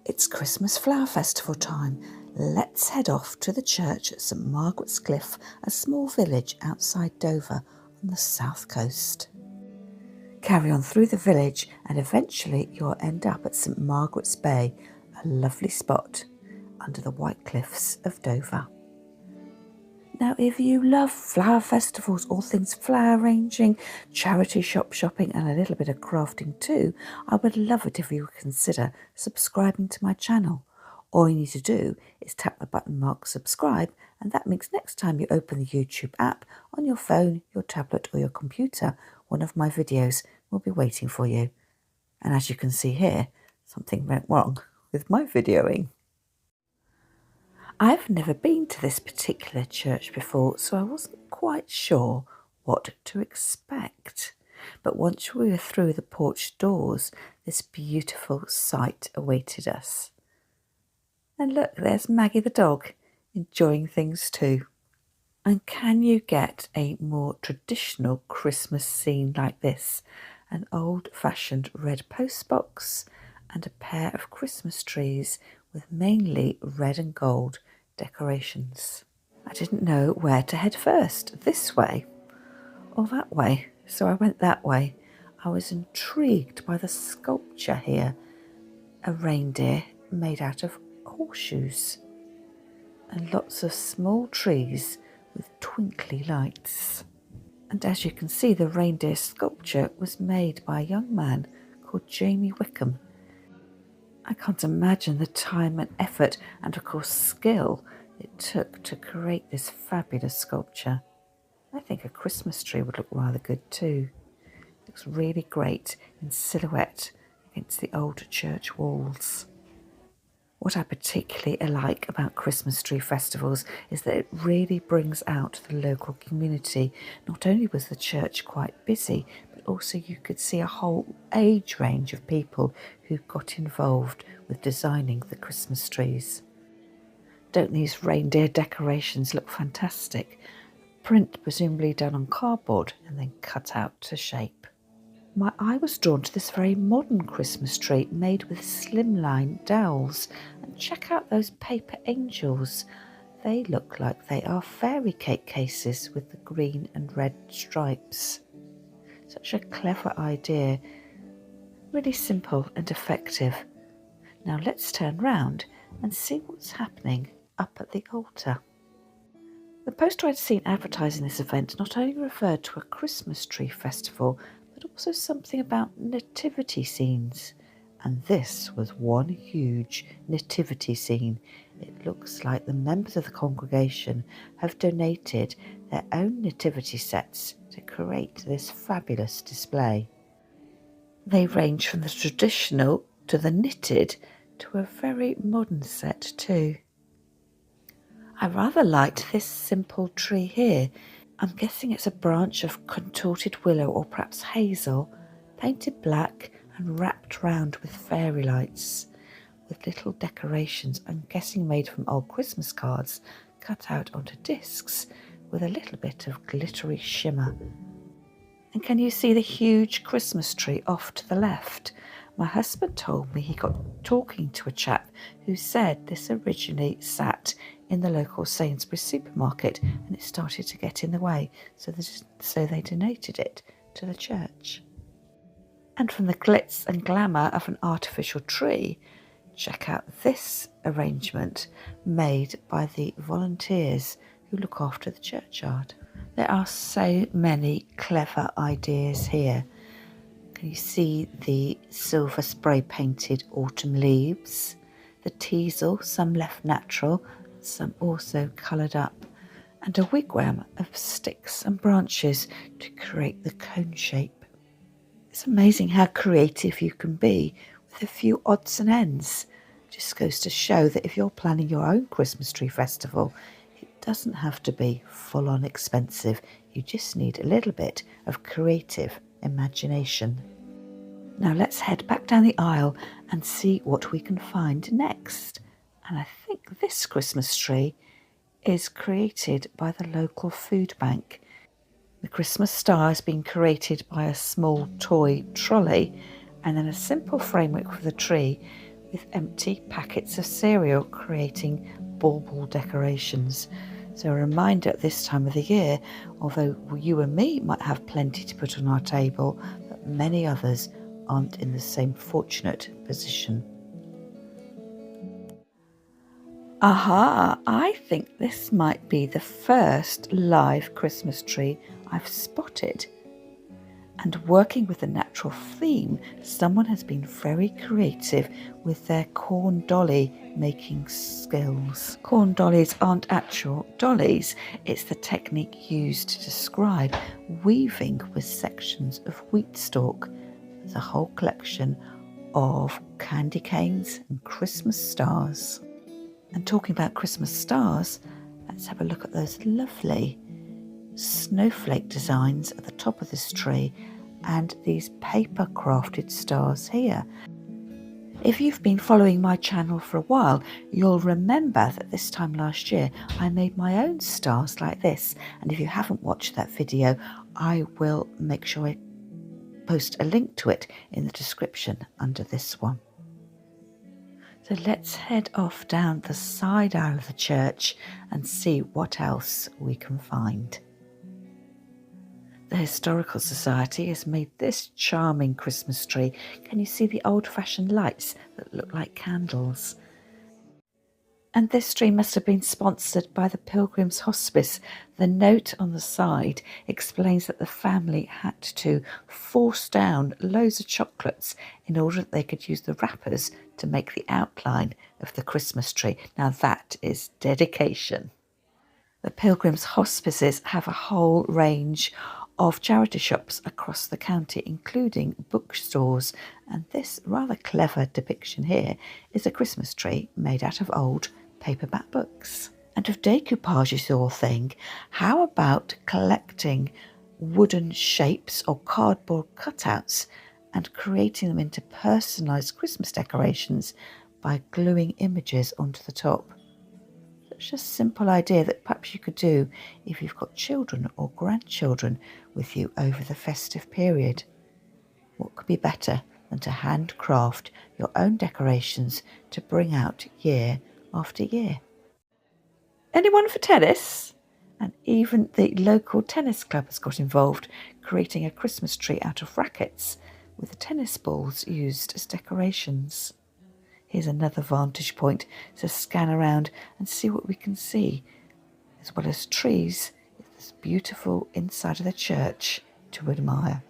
It's Christmas Flower Festival time. Let's head off to the church at St Margaret's Cliffe, a small village outside Dover on the south coast. Carry on through the village and eventually you'll end up at St Margaret's Bay, a lovely spot under the white cliffs of Dover. Now, if you love flower festivals, all things flower arranging, charity shop shopping and a little bit of crafting too, I would love it if you would consider subscribing to my channel. All you need to do is tap the button marked subscribe, and that means next time you open the YouTube app on your phone, your tablet or your computer, one of my videos will be waiting for you. And as you can see here, something went wrong with my videoing. I've never been to this particular church before, so I wasn't quite sure what to expect. But once we were through the porch doors, this beautiful sight awaited us. And look, there's Maggie the dog, enjoying things too. And can you get a more traditional Christmas scene like this? An old-fashioned red postbox and a pair of Christmas trees with mainly red and gold decorations. I didn't know where to head first, this way or that way, so I went that way. I was intrigued by the sculpture here, a reindeer made out of horseshoes and lots of small trees with twinkly lights. And as you can see, the reindeer sculpture was made by a young man called Jamie Wickham. I can't imagine the time and effort and of course skill it took to create this fabulous sculpture. I think a Christmas tree would look rather good too. It looks really great in silhouette against the old church walls. What I particularly like about Christmas tree festivals is that it really brings out the local community. Not only was the church quite busy, but also you could see a whole age range of people who got involved with designing the Christmas trees. Don't these reindeer decorations look fantastic? Print presumably done on cardboard and then cut out to shape. My eye was drawn to this very modern Christmas tree made with slimline dowels. And check out those paper angels. They look like they are fairy cake cases with the green and red stripes. Such a clever idea. Really simple and effective. Now let's turn round and see what's happening up at the altar. The poster I'd seen advertising this event not only referred to a Christmas tree festival, but also something about nativity scenes. And this was one huge nativity scene. It looks like the members of the congregation have donated their own nativity sets to create this fabulous display. They range from the traditional to the knitted to a very modern set too. I rather liked this simple tree here. I'm guessing it's a branch of contorted willow or perhaps hazel, painted black and wrapped round with fairy lights, with little decorations, I'm guessing made from old Christmas cards, cut out onto discs with a little bit of glittery shimmer. And can you see the huge Christmas tree off to the left? My husband told me he got talking to a chap who said this originally sat in the local Sainsbury's supermarket and it started to get in the way, so they donated it to the church. And from the glitz and glamour of an artificial tree, check out this arrangement made by the volunteers who look after the churchyard. There are so many clever ideas here. Can you see the silver spray painted autumn leaves, the teasel, some left natural, some also coloured up, and a wigwam of sticks and branches to create the cone shape. It's amazing how creative you can be with a few odds and ends. Just goes to show that if you're planning your own Christmas tree festival, it doesn't have to be full on expensive. You just need a little bit of creative imagination. Now let's head back down the aisle and see what we can find next. And I think this Christmas tree is created by the local food bank. The Christmas star has been created by a small toy trolley and then a simple framework for the tree with empty packets of cereal, creating bauble decorations. So a reminder at this time of the year, although you and me might have plenty to put on our table, that many others aren't in the same fortunate position. Aha, I think this might be the first live Christmas tree I've spotted. And working with the natural theme, someone has been very creative with their corn dolly making skills. Corn dollies aren't actual dollies, it's the technique used to describe weaving with sections of wheat stalk. There's a whole collection of candy canes and Christmas stars. And talking about Christmas stars, let's have a look at those lovely snowflake designs at the top of this tree and these paper crafted stars here. If you've been following my channel for a while, you'll remember that this time last year I made my own stars like this, and if you haven't watched that video, I will make sure I post a link to it in the description under this one. So let's head off down the side aisle of the church and see what else we can find. The Historical Society has made this charming Christmas tree. Can you see the old-fashioned lights that look like candles? And this tree must have been sponsored by the Pilgrim's Hospice. The note on the side explains that the family had to force down loads of chocolates in order that they could use the wrappers to make the outline of the Christmas tree. Now that is dedication. The Pilgrim's Hospices have a whole range of charity shops across the county, including bookstores, and this rather clever depiction here is a Christmas tree made out of old paperback books. And if decoupage is your thing, how about collecting wooden shapes or cardboard cutouts and creating them into personalised Christmas decorations by gluing images onto the top? Such a simple idea that perhaps you could do if you've got children or grandchildren with you over the festive period. What could be better than to handcraft your own decorations to bring out year after year? Anyone for tennis? And even the local tennis club has got involved, creating a Christmas tree out of rackets with the tennis balls used as decorations. Here's another vantage point to scan around and see what we can see, as well as trees. It's beautiful inside of the church to admire.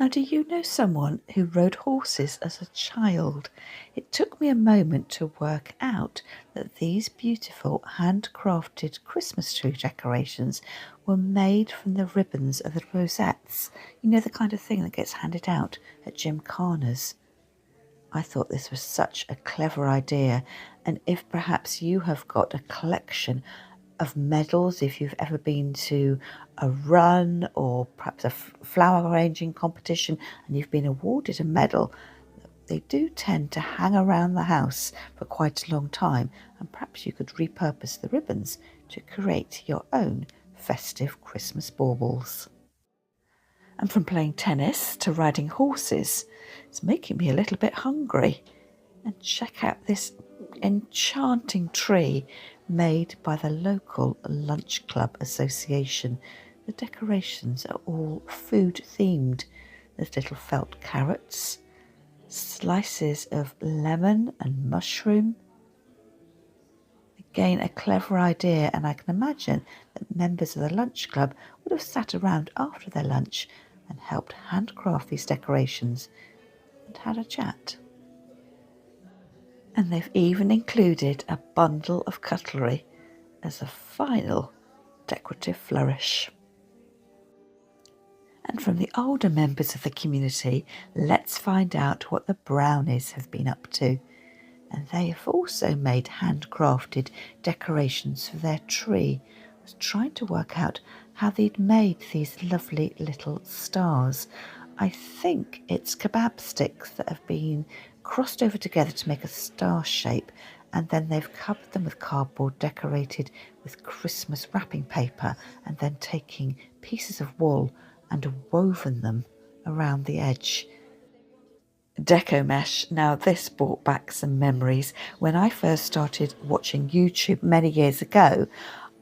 Now, do you know someone who rode horses as a child? It took me a moment to work out that these beautiful handcrafted Christmas tree decorations were made from the ribbons of the rosettes. You know, the kind of thing that gets handed out at gymkhanas. I thought this was such a clever idea, and if perhaps you have got a collection of medals, if you've ever been to a run or perhaps a flower arranging competition and you've been awarded a medal, they do tend to hang around the house for quite a long time, and perhaps you could repurpose the ribbons to create your own festive Christmas baubles. And from playing tennis to riding horses, it's making me a little bit hungry. And check out this enchanting tree made by the local lunch club association. The decorations are all food themed. There's little felt carrots, slices of lemon and mushroom. Again, a clever idea, and I can imagine that members of the lunch club would have sat around after their lunch and helped handcraft these decorations and had a chat. And they've even included a bundle of cutlery as a final decorative flourish. And from the older members of the community, let's find out what the Brownies have been up to. And they have also made handcrafted decorations for their tree. I was trying to work out how they'd made these lovely little stars. I think it's kebab sticks that have been crossed over together to make a star shape, and then they've covered them with cardboard decorated with Christmas wrapping paper, and then taking pieces of wool and woven them around the edge. Deco mesh. Now this brought back some memories. When I first started watching YouTube many years ago,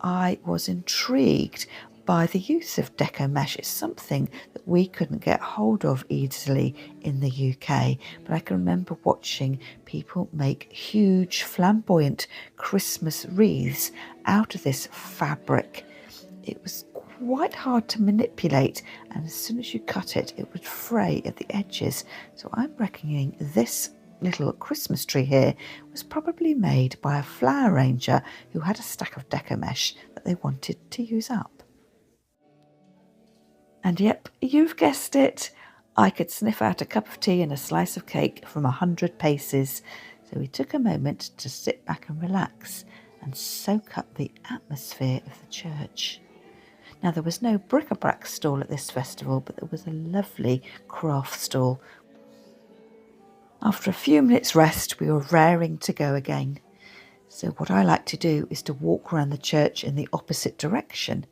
I was intrigued by the use of deco mesh. It's something that we couldn't get hold of easily in the UK, but I can remember watching people make huge flamboyant Christmas wreaths out of this fabric. It was quite hard to manipulate, and as soon as you cut it, it would fray at the edges. So I'm reckoning this little Christmas tree here was probably made by a flower arranger who had a stack of deco mesh that they wanted to use up. And yep, you've guessed it, I could sniff out a cup of tea and a slice of cake from 100 paces. So we took a moment to sit back and relax and soak up the atmosphere of the church. Now, there was no bric-a-brac stall at this festival, but there was a lovely craft stall. After a few minutes rest, we were raring to go again. So what I like to do is to walk around the church in the opposite direction.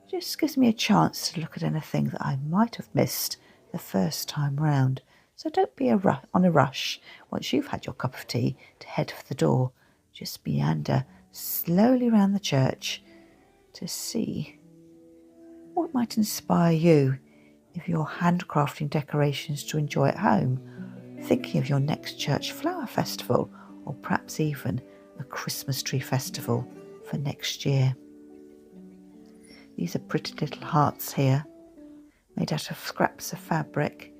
It just gives me a chance to look at anything that I might have missed the first time round. So don't be on a rush once you've had your cup of tea to head for the door. Just meander slowly around the church to see what might inspire you if you're handcrafting decorations to enjoy at home, thinking of your next church flower festival, or perhaps even a Christmas tree festival for next year. These are pretty little hearts here, made out of scraps of fabric.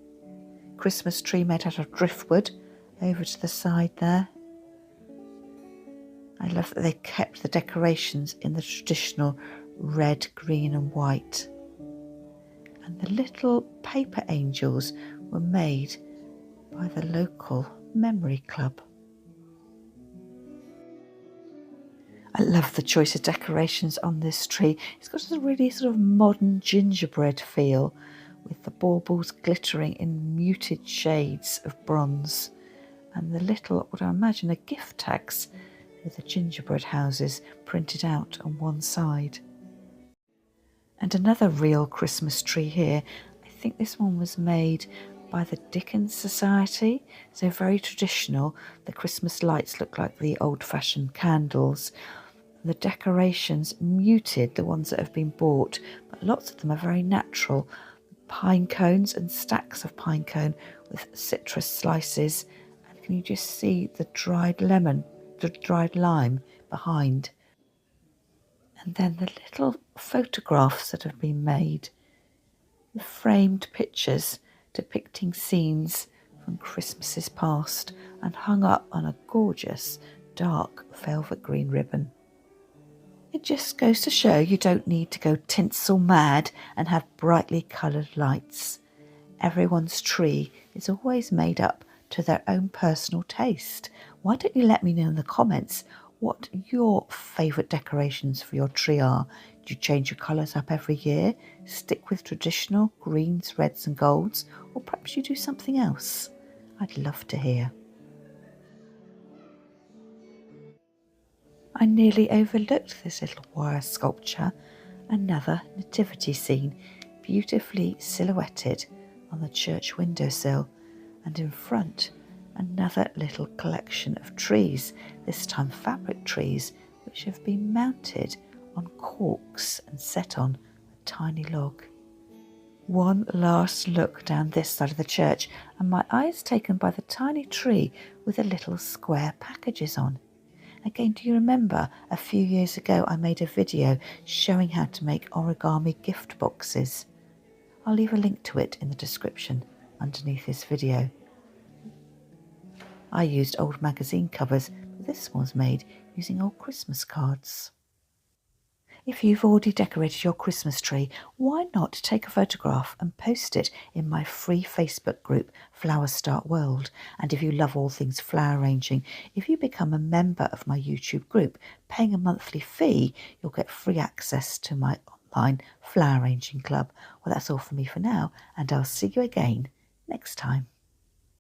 Christmas tree made out of driftwood over to the side there. I love that they kept the decorations in the traditional red, green and white. And the little paper angels were made by the local memory club. I love the choice of decorations on this tree. It's got a really sort of modern gingerbread feel, with the baubles glittering in muted shades of bronze, and the little, what I imagine are gift tags with the gingerbread houses printed out on one side. And another real Christmas tree here. I think this one was made by the Dickens Society, so very traditional. The Christmas lights look like the old-fashioned candles. The decorations muted, the ones that have been bought, but lots of them are very natural. Pine cones and stacks of pine cone with citrus slices, and can you just see the dried lemon, the dried lime behind? And then the little photographs that have been made, the framed pictures depicting scenes from Christmases past and hung up on a gorgeous dark velvet green ribbon. It just goes to show you don't need to go tinsel mad and have brightly coloured lights. Everyone's tree is always made up to their own personal taste. Why don't you let me know in the comments what your favourite decorations for your tree are? Do you change your colours up every year? Stick with traditional greens, reds and golds? Or perhaps you do something else? I'd love to hear. I nearly overlooked this little wire sculpture, another nativity scene, beautifully silhouetted on the church windowsill, and in front another little collection of trees, this time fabric trees, which have been mounted on corks and set on a tiny log. One last look down this side of the church, and my eye is taken by the tiny tree with the little square packages on. Again, do you remember a few years ago I made a video showing how to make origami gift boxes? I'll leave a link to it in the description underneath this video. I used old magazine covers, but this one's made using old Christmas cards. If you've already decorated your Christmas tree, why not take a photograph and post it in my free Facebook group, Flower Start World? And if you love all things flower arranging, if you become a member of my YouTube group, paying a monthly fee, you'll get free access to my online flower arranging club. Well, that's all from me for now, and I'll see you again next time.